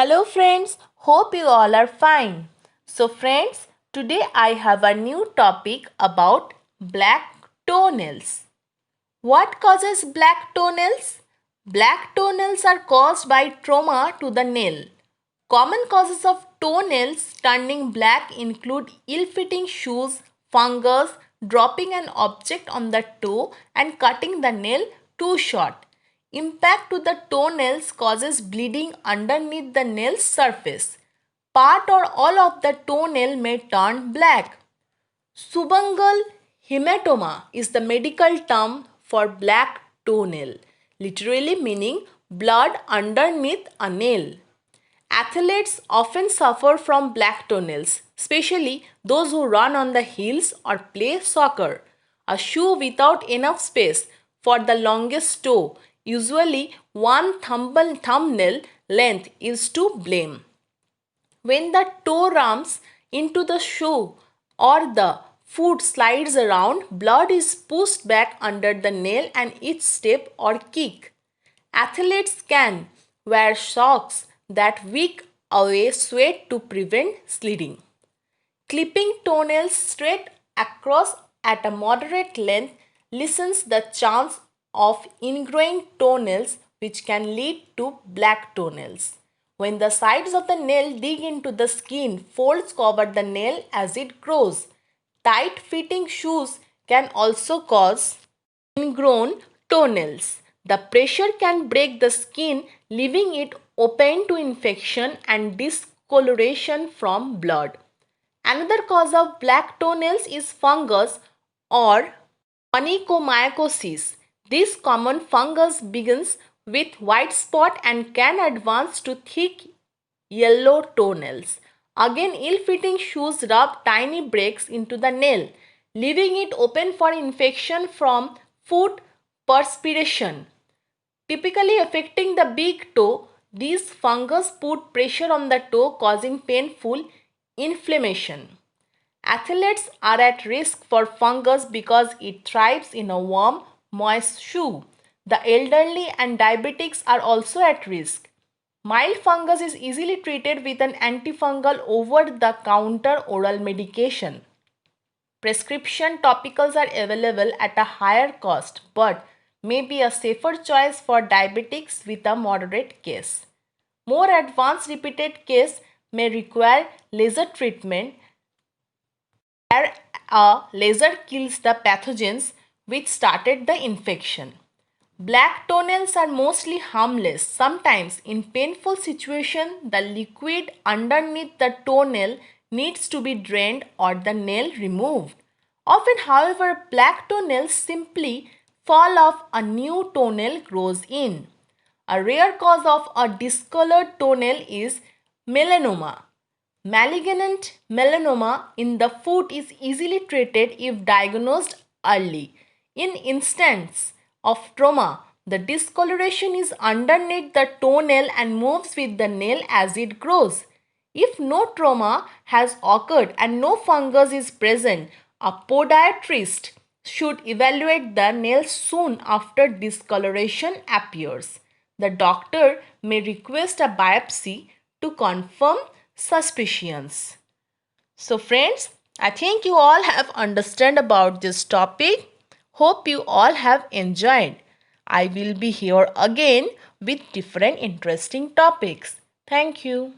Hello friends, hope you all are fine. So friends, today I have a new topic about black toenails. What causes black toenails? Black toenails are caused by trauma to the nail. Common causes of toenails turning black include ill-fitting shoes, fungus, dropping an object on the toe and cutting the nail too short. Impact to the toenails causes bleeding underneath the nail surface. Part or all of the toenail may turn black. Subungal hematoma is the medical term for black toenail, literally meaning blood underneath a nail. Athletes often suffer from black toenails, especially those who run on the heels or play soccer. A shoe without enough space for the longest toe, usually one thumbnail length, is to blame. When the toe rams into the shoe or the foot slides around, blood is pushed back under the nail and each step or kick. Athletes can wear socks that wick away sweat to prevent sliding. Clipping toenails straight across at a moderate length lessens the chance of ingrowing toenails, which can lead to black toenails. When the sides of the nail dig into the skin, folds cover the nail as it grows. Tight fitting shoes can also cause ingrown toenails. The pressure can break the skin, leaving it open to infection and discoloration from blood. Another cause of black toenails is fungus or onychomycosis. This common fungus begins with white spot and can advance to thick yellow toenails. Again, ill-fitting shoes rub tiny breaks into the nail, leaving it open for infection from foot perspiration. Typically affecting the big toe, these fungus put pressure on the toe, causing painful inflammation. Athletes are at risk for fungus because it thrives in a warm, moist shoe. The elderly and diabetics are also at risk. Mild fungus is easily treated with an antifungal over-the-counter oral medication. Prescription topicals are available at a higher cost but may be a safer choice for diabetics with a moderate case. More advanced repeated case may require laser treatment where a laser kills the pathogens which started the infection. Black toenails are mostly harmless. Sometimes in painful situation, the liquid underneath the toenail needs to be drained or the nail removed. Often, however, black toenails simply fall off, a new toenail grows in. A rare cause of a discolored toenail is melanoma. Malignant melanoma in the foot is easily treated if diagnosed early. In instance of trauma, the discoloration is underneath the toenail and moves with the nail as it grows. If no trauma has occurred and no fungus is present, a podiatrist should evaluate the nail soon after discoloration appears. The doctor may request a biopsy to confirm suspicions. So friends, I think you all have understood about this topic. Hope you all have enjoyed. I will be here again with different interesting topics. Thank you.